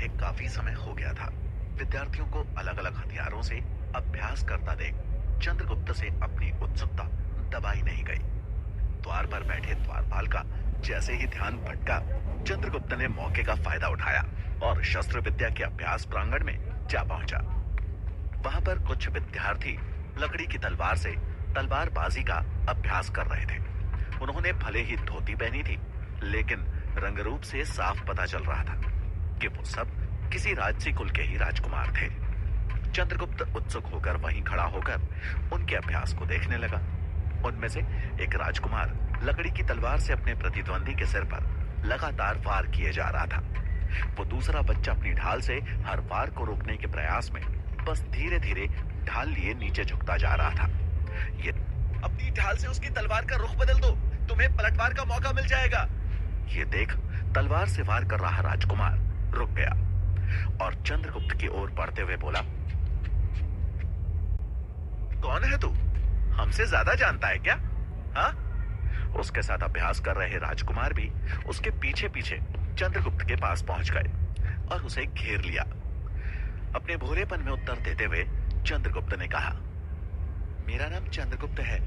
बैठे काफी समय हो गया था। विद्यार्थियों को अलग अलग हथियारों से अभ्यास करता देख चंद्रगुप्त से अपनी उत्सुकता दबाई नहीं गई। द्वार पर बैठे द्वारपाल का जैसे ही ध्यान भटका, चंद्रगुप्त ने मौके का फायदा उठाया और शस्त्र विद्या के अभ्यास प्रांगण में जा पहुंचा। वहां पर कुछ विद्यार्थी लकड़ी की तलवार से तलवारबाजी का अभ्यास कर रहे थे। उन्होंने भले ही धोती पहनी थी, लेकिन रंग रूप से साफ पता चल रहा था कि वो सब किसी राजसी कुल के ही राजकुमार थे। चंद्रगुप्त उत्सुक होकर वहीं खड़ा होकर उनके अभ्यास को देखने लगा। उनमें से एक राजकुमार लकड़ी की तलवार से अपने प्रतिद्वंदी के सिर पर लगातार वार किए जा रहा था। वो दूसरा बच्चा अपनी ढाल से हर वार को रोकने के प्रयास में बस धीरे धीरे ढाल लिए नीचे झुकता जा रहा था। ये अपनी ढाल से उसकी तलवार का रुख बदल दो, तुम्हें पलटवार का मौका मिल जाएगा। ये देख तलवार से वार कर रहा राजकुमार रुक गया और चंद्रगुप्त की ओर बढ़ते हुए बोला, कौन है तू? हमसे ज्यादा जानता है क्या? हाँ? उसके साथ अभ्यास कर रहे राजकुमार भी उसके पीछे पीछे चंद्रगुप्त के पास पहुंच गए और उसे घेर लिया। अपने भोलेपन में उत्तर देते हुए चंद्रगुप्त ने कहा, मेरा नाम चंद्रगुप्त है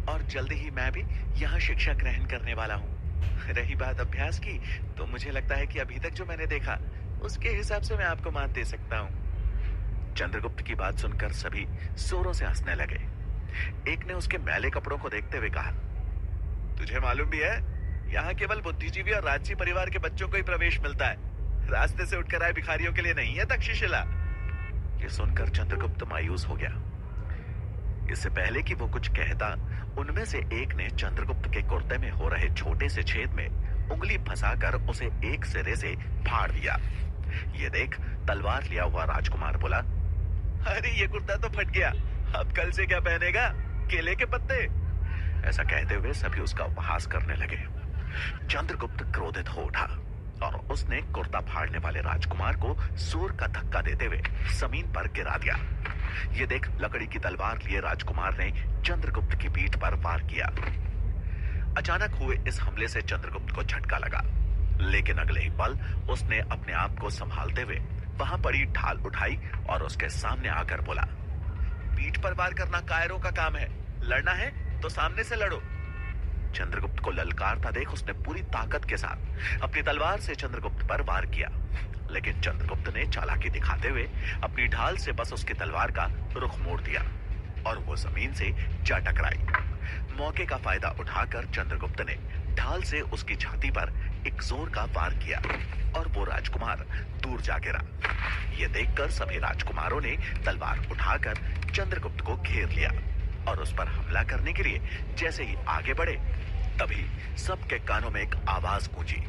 और जल्दी ही मैं भी यहाँ शिक्षा ग्रहण करने वाला हूँ। रही बात अभ्यास की, तो मुझे लगता है कि अभी तक जो मैंने देखा उसके हिसाब से मैं आपको मात दे सकता हूँ। चंद्रगुप्त की बात सुनकर सभी जोरों से हंसने लगे। एक ने उसके मैले कपड़ों को देखते हुए कहा, तुझे मालूम भी है यहाँ केवल बुद्धिजीवी और राजसी परिवार के बच्चों को ही प्रवेश मिलता है, रास्ते से उठकर आए भिखारियों के लिए नहीं है तक्षशिला। ये सुनकर चंद्रगुप्त मायूस हो गया। इससे पहले कि वो कुछ कहता, उनमें से एक ने चंद्रगुप्त के कुर्ते में हो रहे छोटे से छेद में उंगली फंसाकर उसे एक सिरे से फाड़ दिया। ये देख तलवार लिया हुआ राजकुमार बोला, अरे ये कुर्ता तो फट गया, अब कल से क्या पहनेगा? केले के पत्ते? ऐसा कहते हुए सभी उसका उपहास करने लगे। चंद्रगुप्त क्रोधित हो उठा और उसने कुर्ता फाड़ने वाले राजकुमार को जोर का धक्का देते हुए जमीन पर गिरा दिया। ये देख लकड़ी की तलवार लिए राजकुमार ने चंद्रगुप्त की पीठ पर वार किया। अचानक हुए इस हमले से चंद्रगुप्त को झटका लगा, लेकिन अगले ही पल उसने अपने आप को संभालते हुए वहां पड़ी ढाल उठाई और उसके सामने आकर बोला, पीठ पर वार करना कायरों का काम है, लड़ना है तो सामने से लड़ो। चंद्रगुप्त को ललकारता देख उसने पूरी ताकत के साथ अपनी तलवार से चंद्रगुप्त पर वार किया, लेकिन चंद्रगुप्त ने चालाकी दिखाते हुए अपनी ढाल से बस उसकी तलवार का रुख मोड़ दिया और वो जमीन से जा टकराई। मौके का फायदा उठाकर चंद्रगुप्त ने ढाल से उसकी छाती पर एक जोर का वार किया और वो राजकुमार दूर जा गिरा। ये देखकर सभी राजकुमारों ने तलवार उठाकर चंद्रगुप्त को घेर लिया और उस पर हमला करने के लिए जैसे ही आगे बढ़े, तभी सबके कानों में एक आवाज गूंजी,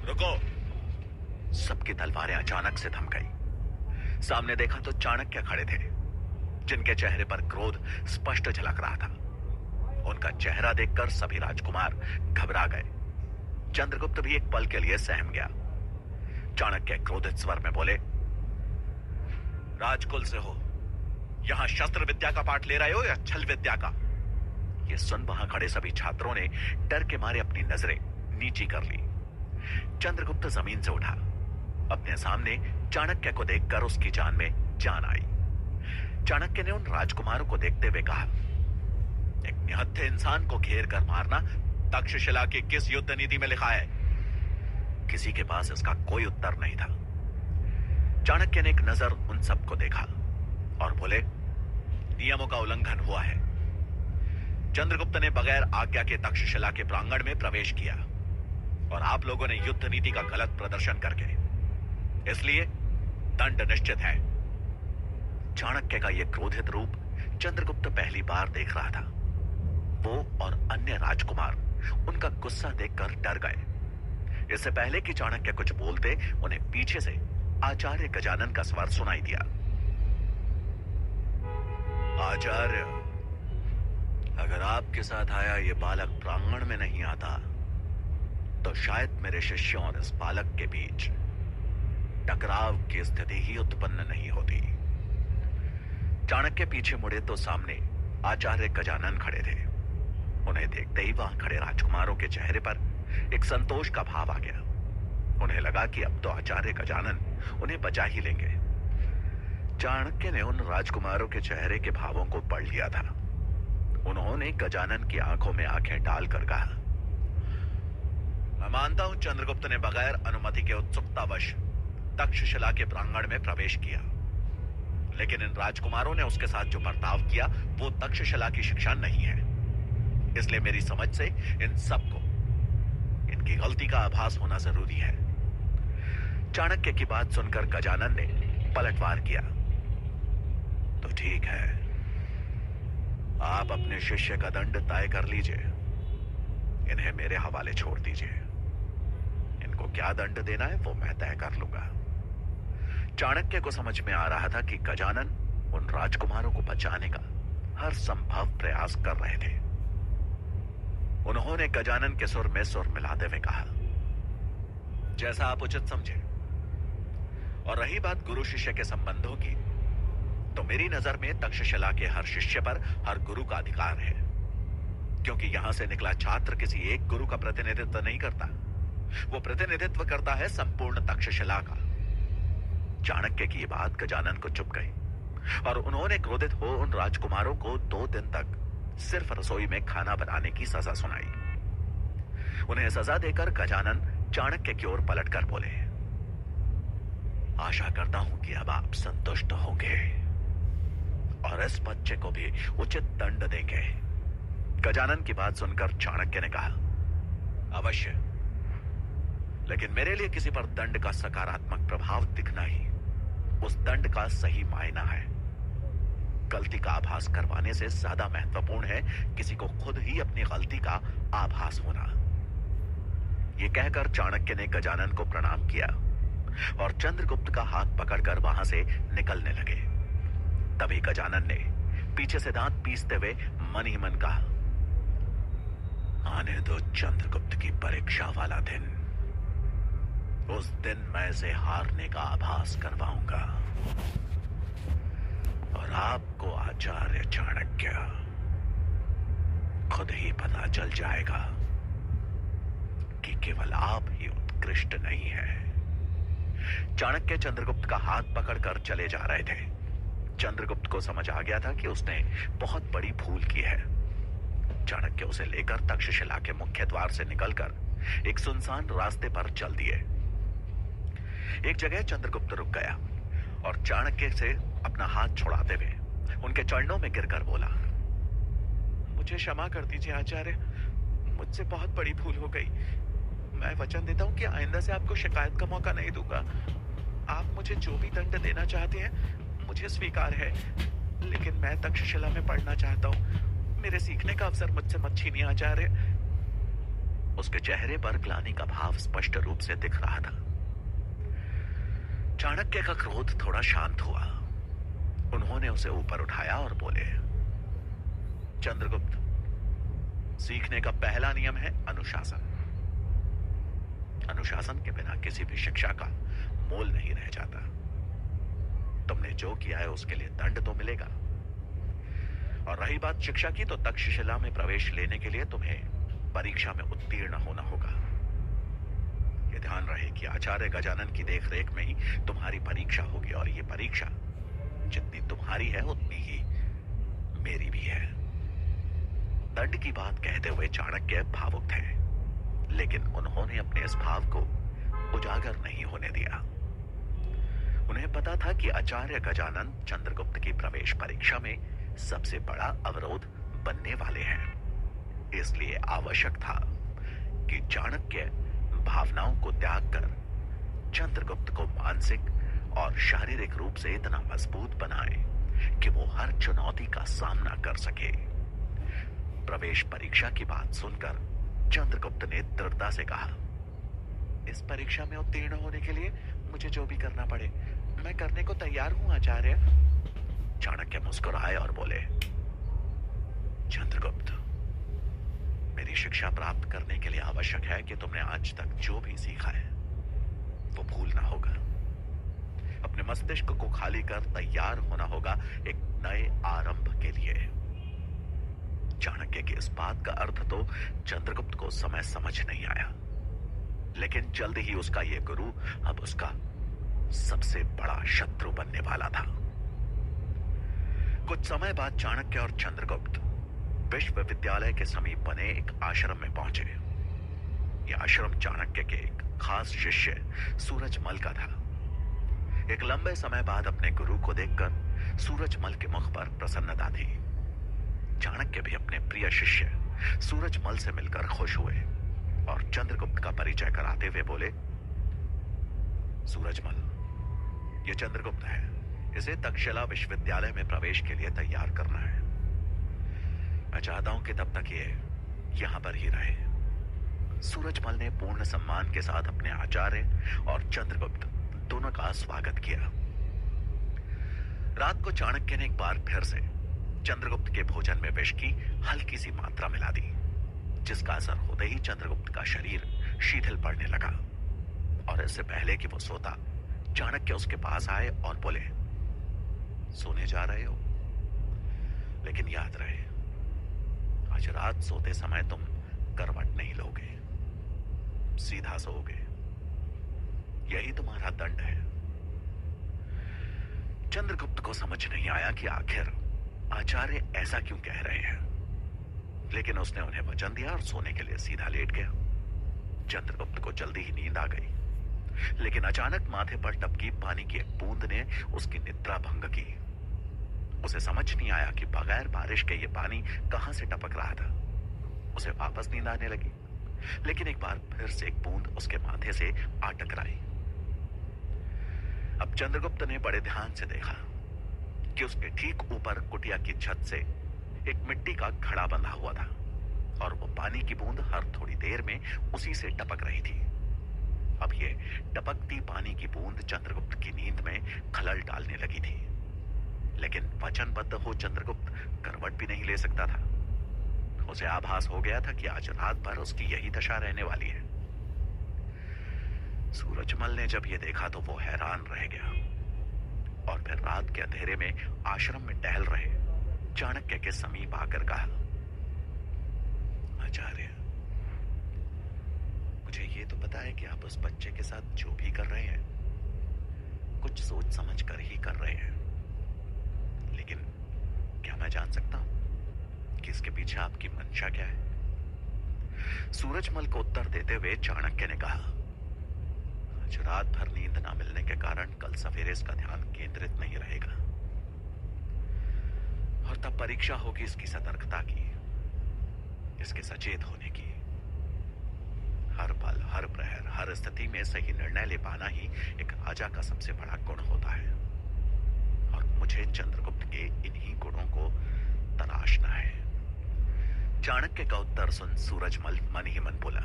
रुको। सबकी तलवारें अचानक से थम गई। सामने देखा तो चाणक्य खड़े थे, जिनके चेहरे पर क्रोध स्पष्ट झलक रहा था। उनका चेहरा देखकर सभी राजकुमार घबरा गए। चंद्रगुप्त भी एक पल के लिए सहम गया। चाणक्य क्रोधित स्वर में बोले, राजकुल से हो, यहां शस्त्र विद्या का पाठ ले रहे हो या छल विद्या का? ये सुन वहां खड़े सभी छात्रों ने डर के मारे अपनी नजरें नीची कर ली। चंद्रगुप्त जमीन से उठा। अपने सामने चाणक्य को देखकर उसकी जान में जान आई। चाणक्य ने उन राजकुमारों को देखते हुए कहा, एक निहत्थे इंसान को घेर कर मारना तक्षशिला की किस युद्ध नीति में लिखा है? किसी के पास इसका कोई उत्तर नहीं था। चाणक्य ने एक नजर उन सबको देखा और बोले, नियमों का उल्लंघन हुआ है। चंद्रगुप्त ने बगैर आज्ञा के तक्षशिला के प्रांगण में प्रवेश किया और आप लोगों ने युद्ध नीति का गलत प्रदर्शन करके, इसलिए दंड निश्चित है। चाणक्य का यह क्रोधित रूप चंद्रगुप्त पहली बार देख रहा था। वो और अन्य राजकुमार उनका गुस्सा देखकर डर गए। इससे पहले कि चाणक्य कुछ बोलते, उन्हें पीछे से आचार्य गजानन का स्वर सुनाई दिया, आचार्य, अगर आपके साथ आया ये बालक प्रांगण में नहीं आता, तो शायद मेरे शिष्यों और इस बालक के बीच टकराव की स्थिति ही उत्पन्न नहीं होती। चाणक्य पीछे मुड़े तो सामने आचार्य गजानन खड़े थे। उन्हें देखते ही वहां खड़े राजकुमारों के चेहरे पर एक संतोष का भाव आ गया। उन्हें लगा कि अब तो आचार्य गजानन उन्हें बचा ही लेंगे। चाणक्य ने उन राजकुमारों के चेहरे के भावों को पढ़ लिया था। उन्होंने गजानन की आंखों में आंखें डालकर कहा, मैं मानता हूं चंद्रगुप्त ने बगैर अनुमति के उत्सुकतावश तक्षशिला के प्रांगण में प्रवेश किया, लेकिन इन राजकुमारों ने उसके साथ जो बर्ताव किया वो तक्षशिला की शिक्षा नहीं है। इसलिए मेरी समझ से इन सबको इनकी गलती का आभास होना जरूरी है। चाणक्य की बात सुनकर गजानन ने पलटवार किया, तो ठीक है, आप अपने शिष्य का दंड तय कर लीजिए। इन्हें मेरे हवाले छोड़ दीजिए। इनको क्या दंड देना है वो मैं तय कर लूंगा। चाणक्य को समझ में आ रहा था कि गजानन उन राजकुमारों को बचाने का हर संभव प्रयास कर रहे थे। उन्होंने गजानन के सुर में सुर मिलाते हुए कहा, जैसा आप उचित समझे। और रही बात गुरु शिष्य के संबंधों की, तो मेरी नजर में तक्षशिला के हर शिष्य पर हर गुरु का अधिकार है, क्योंकि यहां से निकला छात्र किसी एक गुरु का प्रतिनिधित्व नहीं करता, वो प्रतिनिधित्व करता है संपूर्ण तक्षशिला का। चाणक्य की ये बात गजानन को चुप गई और उन्होंने क्रोधित हो उन राजकुमारों को 2 दिन तक सिर्फ रसोई में खाना बनाने की सजा सुनाई। उन्हें सजा देकर गजानन चाणक्य की ओर पलटकर बोले, आशा करता हूं कि अब आप संतुष्ट होंगे और इस बच्चे को भी उचित दंड देंगे। गजानन की बात सुनकर चाणक्य ने कहा, अवश्य, लेकिन मेरे लिए किसी पर दंड का सकारात्मक प्रभाव दिखना ही उस दंड का सही मायना है। गलती का आभास करवाने से ज्यादा महत्वपूर्ण है किसी को खुद ही अपनी गलती का आभास होना। यह कहकर चाणक्य ने गजानन को प्रणाम किया और चंद्रगुप्त का हाथ पकड़कर वहां से निकलने लगे। तभी गजानन ने पीछे से दांत पीसते हुए मन ही मन कहा, आने दो चंद्रगुप्त की परीक्षा वाला दिन। उस दिन मैं इसे हारने का आभास करवाऊंगा और आपको आचार्य चाणक्य खुद ही पता चल जाएगा कि केवल आप ही उत्कृष्ट नहीं है। चाणक्य चंद्रगुप्त का हाथ पकड़कर चले जा रहे थे। चंद्रगुप्त को समझ आ गया था कि उसने बहुत बड़ी भूल की है। चाणक्य उसे लेकर तक्षशिला के मुख्य द्वार से निकलकर एक सुनसान रास्ते पर चल दिए। एक जगह चंद्रगुप्त रुक गया और चाणक्य से अपना हाथ छुड़ाते हुए उनके चरणों में गिरकर बोला, मुझे क्षमा कर दीजिए आचार्य, मुझसे बहुत बड़ी भूल हो गई। मैं वचन देता हूं कि आइंदा से आपको शिकायत का मौका नहीं दूंगा। आप मुझे जो भी दंड देना चाहते हैं मुझे स्वीकार है, लेकिन मैं तक्षशिला में पढ़ना चाहता हूं। मेरे सीखने का अवसर मुझसे मत छीनिए आचार्य। उसके चेहरे पर ग्लानि का भाव स्पष्ट रूप से दिख रहा था। चाणक्य का क्रोध थोड़ा शांत हुआ। उन्होंने उसे ऊपर उठाया और बोले, चंद्रगुप्त, सीखने का पहला नियम है अनुशासन। अनुशासन के बिना किसी भी शिक्षा का मोल नहीं रह जाता। तुमने जो किया है उसके लिए दंड तो मिलेगा। और रही बात शिक्षा की, तो तक्षशिला में प्रवेश लेने के लिए तुम्हें परीक्षा में उत्तीर्ण होना होगा। यह ध्यान रहे कि आचार्य गजानन की देखरेख में ही तुम्हारी परीक्षा होगी, और यह परीक्षा जितनी तुम्हारी है उतनी ही मेरी भी है। दंड की बात कहते हुए चाणक्य भावुक थे, लेकिन उन्होंने अपने इस भाव को उजागर नहीं होने दिया। उन्हें पता था कि आचार्य गजानन चंद्रगुप्त की प्रवेश परीक्षा में सबसे बड़ा अवरोध बनने वाले हैं। इसलिए आवश्यक था कि चाणक्य भावनाओं को त्याग कर चंद्रगुप्त को मानसिक और शारीरिक रूप से इतना मजबूत बनाए कि वो हर चुनौती का सामना कर सके। प्रवेश परीक्षा की बात सुनकर चंद्रगुप्त ने दृढ़ता से कहा, इस परीक्षा में उत्तीर्ण होने के लिए मुझे जो भी करना पड़े मैं करने को तैयार हूं आचार्य। चाणक्य मुस्कुराए और बोले, चंद्रगुप्त, मेरी शिक्षा प्राप्त करने के लिए आवश्यक है कि तुमने आज तक जो भी सीखा है वो भूलना होगा। अपने मस्तिष्क को खाली कर तैयार होना होगा एक नए आरंभ के लिए। चाणक्य की इस बात का अर्थ तो चंद्रगुप्त को समय समझ नहीं आया, लेकिन जल्द ही उसका यह गुरु अब उसका सबसे बड़ा शत्रु बनने वाला था। कुछ समय बाद चाणक्य और चंद्रगुप्त विश्वविद्यालय के समीप बने एक आश्रम में पहुंचे। यह आश्रम चाणक्य के एक खास शिष्य सूरजमल का था। एक लंबे समय बाद अपने गुरु को देखकर सूरजमल के मुख पर प्रसन्नता थी। चाणक्य भी अपने प्रिय शिष्य सूरजमल से मिलकर खुश हुए और चंद्रगुप्त का परिचय कराते हुए बोले, सूरजमल, यह चंद्रगुप्त है। इसे तक्षशिला विश्वविद्यालय में प्रवेश के लिए तैयार करना है। मैं चाहता हूं कि तब तक ये यहां पर ही रहे। सूरजमल ने पूर्ण सम्मान के साथ अपने आचार्य और चंद्रगुप्त दोनों का स्वागत किया। रात को चाणक्य ने एक बार फिर से चंद्रगुप्त के भोजन में विष की हल्की सी मात्रा मिला दी, जिसका असर होते ही चंद्रगुप्त का शरीर शिथिल पड़ने लगा। और इससे पहले कि वो सोता, चाणक्य उसके पास आए और बोले, सोने जा रहे हो, लेकिन याद रहे आज रात सोते समय तुम करवट नहीं लोगे, सीधा सोओगे। यही तुम्हारा दंड है। चंद्रगुप्त को समझ नहीं आया कि आखिर आचार्य ऐसा क्यों कह रहे हैं, लेकिन उसने उन्हें वचन दिया और सोने के लिए सीधा लेट गया। चंद्रगुप्त को जल्दी ही नींद आ गई, लेकिन अचानक माथे पर टपकी पानी की एक बूंद ने उसकी निद्रा भंग की। उसे समझ नहीं आया कि बगैर बारिश के ये पानी कहां से टपक रहा था। उसे वापस नींद आने लगी, लेकिन एक बार फिर से एक बूंद उसके माथे से आ टकराई। अब चंद्रगुप्त ने बड़े ध्यान से देखा कि उसके ठीक ऊपर कुटिया की छत से एक मिट्टी का घड़ा बंधा हुआ था और वो पानी की बूंद हर थोड़ी देर में उसी से टपक रही थी। अब ये टपकती पानी की बूंद चंद्रगुप्त की नींद में खलल डालने लगी थी, लेकिन वचनबद्ध हो चंद्रगुप्त करवट भी नहीं ले सकता था। उसे आभास हो गया था कि आज रात भर उसकी यही दशा रहने वाली है। सूरजमल ने जब यह देखा तो वो हैरान रह गया और फिर रात के अंधेरे में आश्रम में टहल रहे चाणक्य के समीप आकर कहा, आचार्य, मुझे ये तो पता है कि आप उस बच्चे के साथ जो भी कर रहे हैं कुछ सोच समझ कर ही कर रहे हैं, लेकिन क्या मैं जान सकता हूं कि इसके पीछे आपकी मंशा क्या है? सूरजमल को उत्तर देते हुए चाणक्य ने कहा, आज रात भर नींद ना मिलने के कारण कल सवेरे इसका ध्यान केंद्रित नहीं रहेगा और तब परीक्षा होगी इसकी सतर्कता की, इसके सचेत होने की। हर पल, हर प्रहर, हर स्थिति में सही निर्णय ले पाना ही एक राजा का सबसे बड़ा गुण होता है और मुझे चंद्रगुप्त के इन्हीं गुणों को तलाशना है। चाणक्य का उत्तर सुन सूरजमल मन ही मन बोला,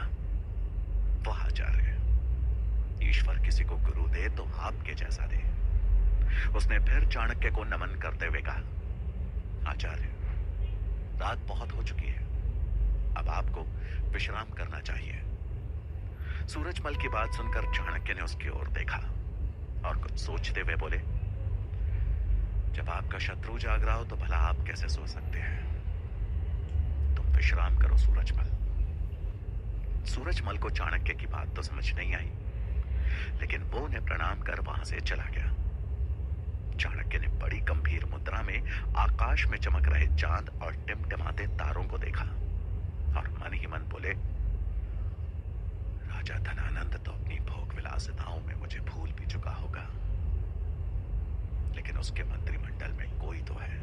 वाह आचार्य, ईश्वर किसी को गुरु दे तो आपके जैसा दे। उसने फिर चाणक्य को नमन करते हुए कहा, आचार्य, रात बहुत हो चुकी है, अब आपको विश्राम करना चाहिए। सूरजमल की बात सुनकर चाणक्य ने उसकी ओर देखा और कुछ सोचते हुए बोले, जब आपका शत्रु जाग रहा हो तो भला आप कैसे सो सकते हैं? तुम विश्राम करो सूरजमल। सूरजमल को चाणक्य की बात तो समझ नहीं आई, लेकिन वो उन्हें प्रणाम कर वहां से चला गया। चाणक्य ने बड़ी गंभीर मुद्रा में आकाश में चमक रहे चांद और टिमटिमाते तारों को देखा और मन ही मन बोले, राजा धनानंद तो अपनी भोग विलासिताओं में मुझे भूल भी चुका होगा, लेकिन उसके मंत्रिमंडल में कोई तो है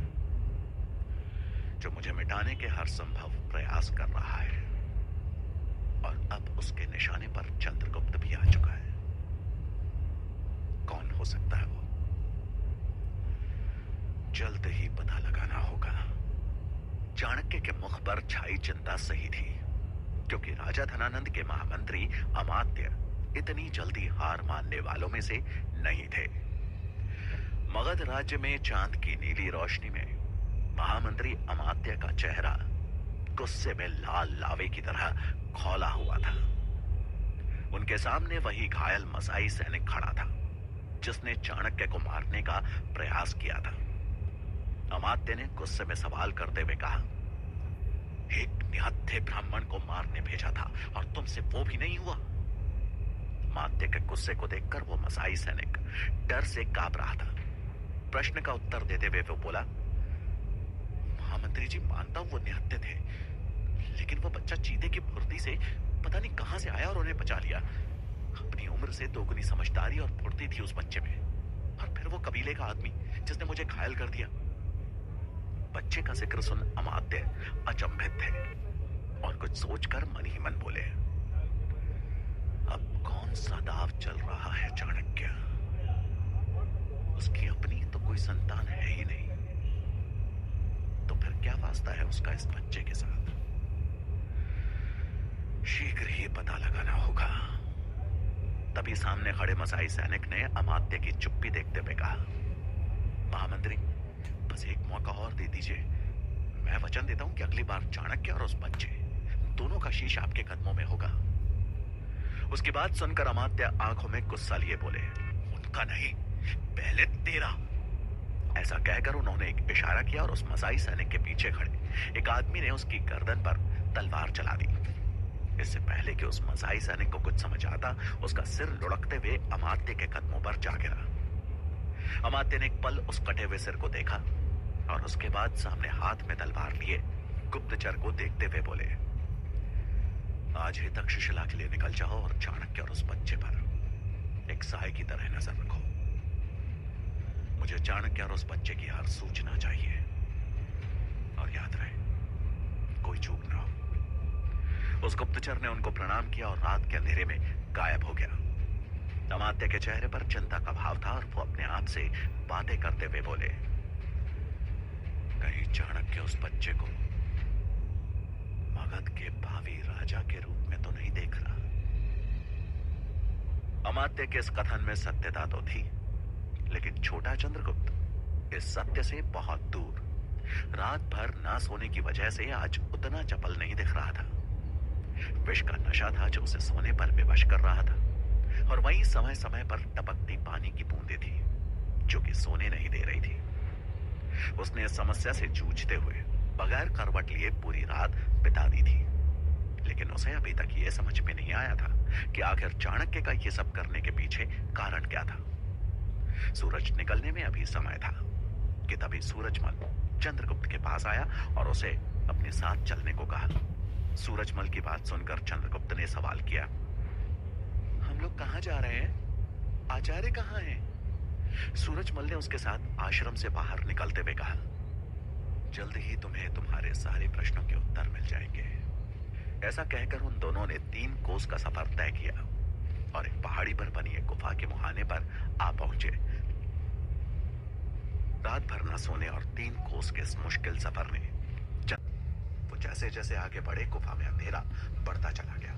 जो मुझे मिटाने के हर संभव प्रयास कर रहा है और अब उसके निशाने पर चंद्रगुप्त भी आ चुका है। कौन हो सकता है वो? जल्द ही पता लगाना होगा। चाणक्य के मुख पर छाई चिंता सही थी, क्योंकि राजा धनानंद के महामंत्री अमात्य इतनी जल्दी हार मानने वालों में से नहीं थे। मगध राज्य में चांद की नीली रोशनी में महामंत्री अमात्य का चेहरा गुस्से में लाल लावे की तरह खौला हुआ था। उनके सामने वही घायल मसाई सैनिक खड़ा था जिसने चाणक्य को मारने का प्रयास किया था। अमात्य ने गुस्से में सवाल करते हुए कहा, एक निहत्थे ब्राह्मण को मारने भेजा था और तुमसे वो भी नहीं हुआ? अमात्य के गुस्से को देखकर वो मसाई सैनिक डर से कांप रहा था। प्रश्न का उत्तर देते हुए वो बोला, महामंत्री जी, मानता हूं वो निहत्थे थे, लेकिन वो बच्चा चीते की फुर्ती से पता नहीं कहां से आया और उन्हें बचा लिया। अपनी उम्र से दोगुनी समझदारी और फुर्ती थी उस बच्चे में, और फिर वो कबीले का आदमी जिसने मुझे घायल कर दिया। बच्चे का जिक्र सुन अमात्य अचंभित थे और कुछ सोचकर मन ही मन बोले, अब कौन सा दाव चल रहा है चाणक्य? उसकी अपनी तो कोई संतान है ही नहीं, तो फिर क्या वास्ता है उसका इस बच्चे के साथ? शीघ्र ही पता लगाना होगा। तभी सामने खड़े मसाई सैनिक ने अमात्य की चुप्पी देखते हुए कहा, महामंत्री, बस एक मौका और दे दीजिए। मैं वचन देता हूं कि अगली बार चाणक्य और उस बच्चे दोनों का शीश आपके कदमों में होगा। उसकी बात सुनकर अमात्य आंखों में गुस्सा लिए बोले, उनका नहीं, पहले तेरा। ऐसा कहकर उन्होंने एक इशारा किया और उस मसाई सैनिक के पीछे खड़े एक आदमी ने उसकी गर्दन पर तलवार चला दी। इससे पहले कि उस मसाई सैनिक को कुछ समझ आता, उसका सिर लुढ़कते हुए अमात्य के कदमों पर जा गिरा। अमात्य ने एक पल उस कटे हुए सिर को देखा और उसके बाद सामने हाथ में तलवार लिए गुप्तचर को देखते हुए बोले, आज ही तक्षशिला के लिए निकल जाओ और चाणक्य और उस बच्चे पर एक साए की तरह नजर रखो। मुझे चाणक्य और उस बच्चे की हर सूचना चाहिए, और याद रहे कोई चूक ना हो। उस गुप्तचर ने उनको प्रणाम किया और रात के अंधेरे में गायब हो गया। अमात्य के चेहरे पर चिंता का भाव था और वो अपने आप से बातें करते हुए बोले, कहीं चाणक्य उस बच्चे को मगध के भावी राजा के रूप में तो नहीं देख रहा। अमात्य के इस कथन में सत्यता तो थी, लेकिन छोटा चंद्रगुप्त इस सत्य से बहुत दूर, रात भर ना सोने की वजह से आज उतना चपल नहीं दिख रहा था। विष का नशा था जो उसे सोने पर विवश कर रहा था, और वहीं समय समय पर टपकती पानी की बूंदें थी जो कि सोने नहीं दे रही थी। उसने इस समस्या से जूझते हुए बगैर करवट लिए पूरी रात बिता दी थी, लेकिन उसे अभी तक यह समझ में नहीं आया था कि आखिर चाणक्य का यह सब करने के पीछे कारण क्या था। सूरज निकलने में अभी समय था कि तभी सूरजमल चंद्रगुप्त के पास आया और उसे अपने साथ चलने को कहा। सूरजमल की बात सुनकर चंद्रगुप्त ने सवाल किया, हम लोग कहां जा रहे हैं? आचार्य कहां हैं? सूरजमल ने उसके साथ आश्रम से बाहर निकलते हुए कहा, जल्द ही तुम्हें तुम्हारे सारे प्रश्नों के उत्तर मिल जाएंगे। ऐसा कहकर उन दोनों ने 3 कोस का सफर तय किया और एक पहाड़ी पर बनी एक गुफा के मुहाने पर आ पहुंचे। रात भर न सोने और 3 कोस के इस मुश्किल सफर में वो जैसे जैसे आगे बढ़े, गुफा में अंधेरा बढ़ता चला गया।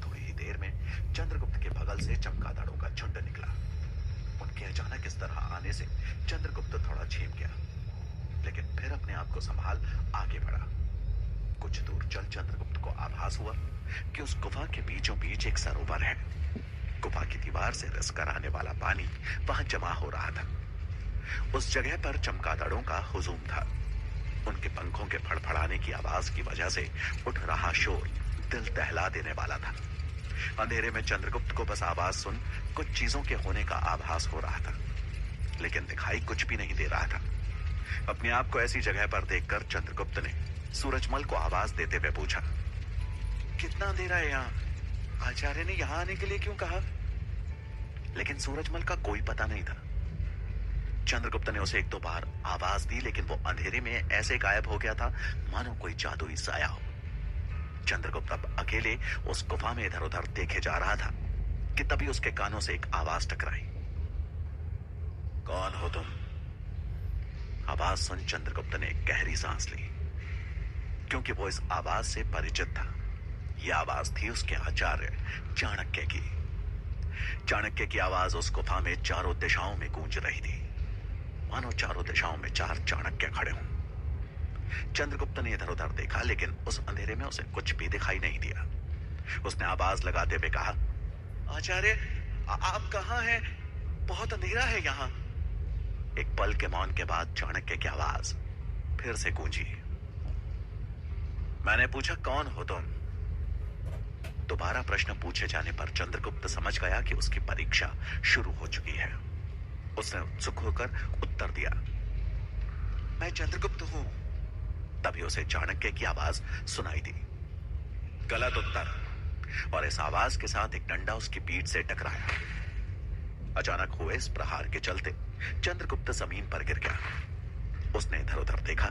थोड़ी ही देर में चंद्रगुप्त के बगल से चमगादड़ों का झुंड निकला। उनके अचानक इस तरह आने से चंद्रगुप्त थोड़ा झेम गया, लेकिन फिर अपने आप को संभाल आगे बढ़ा। कुछ दूर चल चंद्रगुप्त को आभास हुआ कि उस गुफा के बीचों बीच एक सरोवर है। गुफा की दीवार से रिस कर आने वाला पानी वहां जमा हो रहा था। उस जगह पर चमगादड़ों का हुजूम था। उनके पंखों के फड़फड़ाने की आवाज की वजह से उठ रहा शोर दिल दहला देने वाला था। अंधेरे में चंद्रगुप्त को बस आवाज सुन कुछ चीजों के होने का आभास हो रहा था, लेकिन दिखाई कुछ भी नहीं दे रहा था। अपने आप को ऐसी जगह पर देखकर चंद्रगुप्त ने सूरजमल को आवाज देते हुए पूछा, कितना अंधेरा है यहाँ? आचार्य ने यहाँ आने के लिए क्यों कहा? लेकिन सूरजमल का कोई पता नहीं था। चंद्रगुप्त ने उसे 1-2 बार आवाज दी, लेकिन वो अंधेरे में ऐसे गायब हो गया था मानो कोई जादुई साया हो। चंद्रगुप्त अब अकेले उस गुफा में इधर उधर देखे जा रहा था कि तभी उसके कानों से एक आवाज टकराई। कौन हो तुम? आवाज सुन चंद्रगुप्त ने एक गहरी सांस ली, क्योंकि वो इस आवाज से परिचित था। यह आवाज थी उसके आचार्य चाणक्य की। चाणक्य की आवाज उस गुफा में चारों दिशाओं में गूंज रही थी, मानो चारों दिशाओं में 4 चाणक्य खड़े हों। चंद्रगुप्त ने इधर उधर देखा, लेकिन उस अंधेरे में उसे कुछ भी दिखाई नहीं दिया। उसने आवाज लगाते हुए कहा, आचार्य आप कहां हैं? बहुत अंधेरा है यहाँ। एक पल के मौन के बाद चाणक्य की आवाज फिर से गूंजी। मैंने पूछा, कौन हो तुम? दोबारा प्रश्न पूछे जाने पर चंद्रगुप्त समझ गया कि उसकी परीक्षा शुरू हो चुकी है। उसने उत्सुक होकर उत्तर दिया, मैं चंद्रगुप्त हूं। तभी उसे चाणक्य की आवाज सुनाई दी, गलत उत्तर। और इस आवाज के साथ एक डंडा उसकी पीठ से टकराया। अचानक हुए इस प्रहार के चलते चंद्रगुप्त जमीन पर गिर गया। उसने इधर उधर देखा,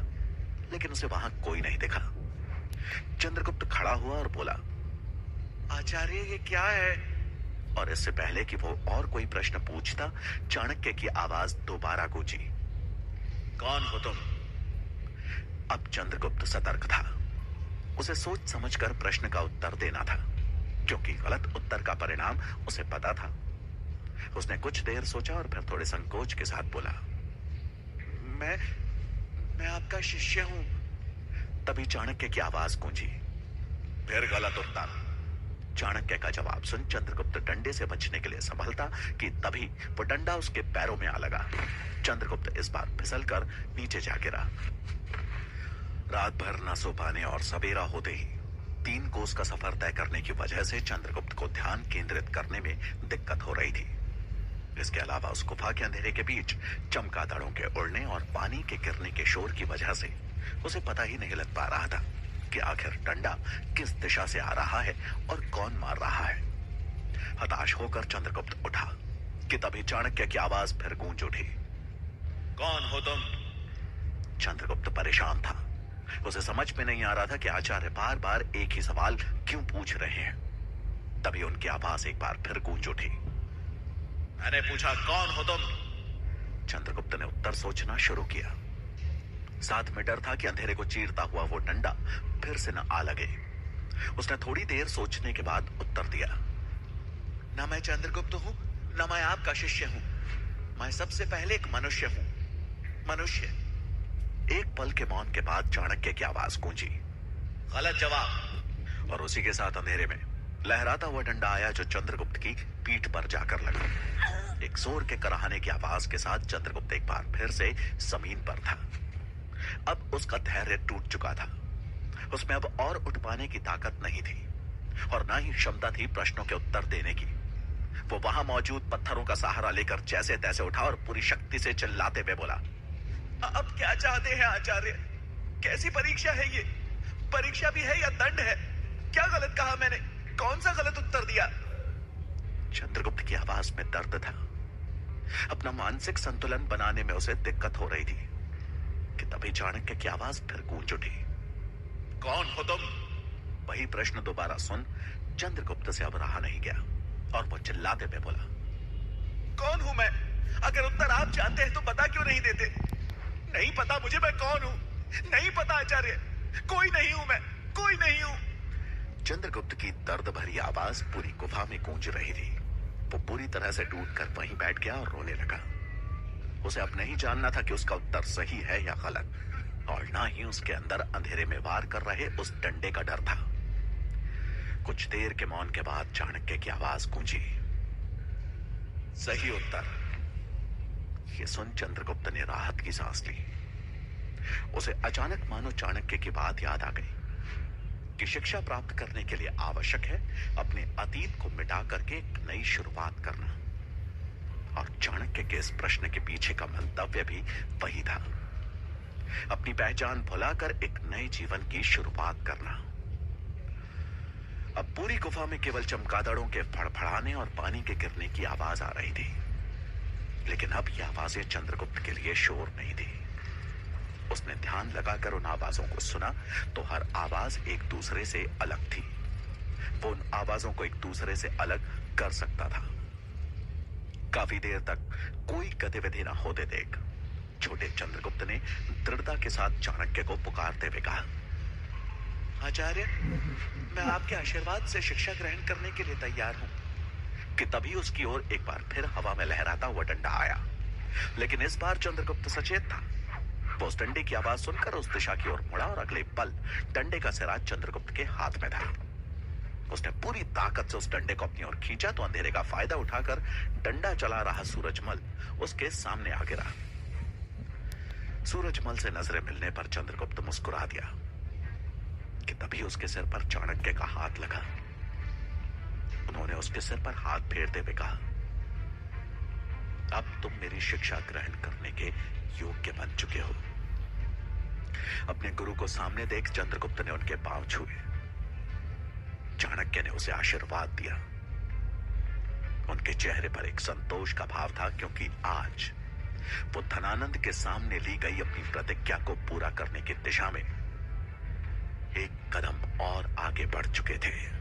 लेकिन उसे वहां कोई नहीं दिखा। चंद्रगुप्त खड़ा हुआ और बोला, आचार्य ये क्या है? और इससे पहले कि वो और कोई प्रश्न पूछता, चाणक्य की आवाज दोबारा गूंजी, कौन हो तुम? अब चंद्रगुप्त सतर्क था। उसे सोच समझकर प्रश्न का उत्तर देना था, क्योंकि गलत उत्तर का परिणाम उसे पता था। उसने कुछ देर सोचा और फिर थोड़े संकोच के साथ बोला, मैं आपका शिष्य हूं। तभी चाणक्य की आवाज गूंजी, फिर गलत उत्तर। चाणक्य का जवाब सुन चंद्रगुप्त डंडे से बचने के लिए संभलता कि तभी वो डंडा उसके पैरों में आ लगा। चंद्रगुप्त इस बार फिसलकर नीचे जा गिरा। रात भर न सो पाने और सवेरा होते ही 3 कोस का सफर तय करने की वजह से चंद्रगुप्त को ध्यान केंद्रित करने में दिक्कत हो रही थी। इसके अलावा उस गुफा के अंधेरे के बीच चमगादड़ों के उड़ने और पानी के गिरने के शोर की वजह से उसे पता ही नहीं लग पा रहा था कि आखिर डंडा किस दिशा से आ रहा है और कौन मार रहा है। हताश होकर चंद्रगुप्त उठा कि तभी चाणक्य की आवाज फिर गूंज उठी, कौन हो तुम? चंद्रगुप्त परेशान था। उसे समझ में नहीं आ रहा था कि आचार्य बार बार एक ही सवाल क्यों पूछ रहे हैं। तभी उनकी आवाज एक बार फिर गूंज उठी, मैंने पूछा कौन हो तुम? चंद्रगुप्त ने उत्तर सोचना शुरू किया। साथ में डर था कि अंधेरे को चीरता हुआ वो डंडा फिर से न आ लगे। उसने थोड़ी देर सोचने के बाद उत्तर दिया, न मैं चंद्रगुप्त हूं, न मैं आपका शिष्य हूं। मैं सबसे पहले एक मनुष्य हूं। मनुष्य। एक पल के मौन के बाद चाणक्य की आवाज गूंजी, गलत जवाब। और उसी के साथ अंधेरे में लहराता हुआ डंडा आया जो चंद्रगुप्त की पीठ पर जाकर लगा। एक जोर के कराहने की आवाज के साथ चंद्रगुप्त एक बार फिर से जमीन पर था। अब उसका धैर्य टूट चुका था। उसमें अब और उठ पाने की ताकत नहीं थी और ना ही क्षमता थी प्रश्नों के उत्तर देने की। वो वहां मौजूद पत्थरों का सहारा लेकर जैसे तैसे उठा और पूरी शक्ति से चिल्लाते हुए बोला, अब क्या चाहते हैं आचार्य? कैसी परीक्षा है ये? परीक्षा भी है या दंड है? क्या गलत कहा मैंने? कौन सा गलत उत्तर दिया? चंद्रगुप्त की आवाज में दर्द था। अपना मानसिक संतुलन बनाने में उसे दिक्कत हो रही थी कि तभी चाणक्य की आवाज फिर गूंज उठी, कौन हो तुम? वही प्रश्न दोबारा सुन चंद्रगुप्त से अब रहा नहीं गया और वो चिल्लाते हुए बोला, कौन हूं मैं? अगर उत्तर आप जानते हैं तो बता क्यों नहीं देते? नहीं पता मुझे मैं कौन हूं। नहीं पता आचार्य। कोई नहीं हूं मैं, कोई नहीं हूं। चंद्रगुप्त की दर्द भरी आवाज पूरी गुफा में गूंज रही थी। वो पूरी तरह से टूटकर वहीं बैठ गया और रोने लगा। उसे अब नहीं जानना था कि उसका उत्तर सही है या गलत, और ना ही उसके अंदर अंधेरे में वार कर रहे उस डंडे का डर था। कुछ देर के मौन के बाद चाणक्य की आवाज गूंजी, सही उत्तर। ये सुन चंद्रगुप्त ने राहत की सांस ली। उसे अचानक मानो चाणक्य की बात याद आ गई कि शिक्षा प्राप्त करने के लिए आवश्यक है अपने अतीत को मिटा करके एक नई शुरुआत करना। और चाणक्य के इस प्रश्न के पीछे का मंतव्य भी वही था, अपनी पहचान भुलाकर एक नए जीवन की शुरुआत करना। अब पूरी गुफा में केवल चमगादड़ों के फड़फड़ाने और पानी के गिरने की आवाज आ रही थी, लेकिन अब ये आवाजें चंद्रगुप्त के लिए शोर नहीं थी। उसने ध्यान लगाकर उन आवाजों को सुना तो हर आवाज एक दूसरे से अलग थी। वो उन आवाजों को एक दूसरे से अलग कर सकता था। काफी देर तक कोई गतिविधि न होते देख छोटे चंद्रगुप्त ने दृढ़ता के साथ चाणक्य को पुकारते हुए कहा, आचार्य, मैं आपके आशीर्वाद से शिक्षा ग्रहण करने के लिए तैयार हूं। कि तभी उसकी ओर एक बार फिर हवा में लहराता हुआ डंडा आया, लेकिन इस बार चंद्रगुप्त सचेत था। वो उस डंडे की आवाज सुनकर उस दिशा की ओर मुड़ा और अगले पल डंडे का सिरा चंद्रगुप्त के हाथ में था। उसने पूरी ताकत से उस डंडे को अपनी ओर खींचा तो अंधेरे का फायदा उठाकर डंडा चला रहा सूरजमल उसके सामने आ गिरा। सूरजमल से नजरें मिलने पर चंद्रगुप्त मुस्कुरा दिया कि तभी उसके सिर पर चाणक्य का हाथ लगा। उन्होंने उसके सिर पर हाथ फेरते हुए कहा, अब तुम मेरी शिक्षा ग्रहण करने के योग्य बन चुके हो। अपने गुरु को सामने देख चंद्रगुप्त ने उनके पांव छुए। चाणक्य ने उसे आशीर्वाद दिया। उनके चेहरे पर एक संतोष का भाव था, क्योंकि आज वो धनानंद के सामने ली गई अपनी प्रतिज्ञा को पूरा करने की दिशा में एक कदम और आगे बढ़ चुके थे।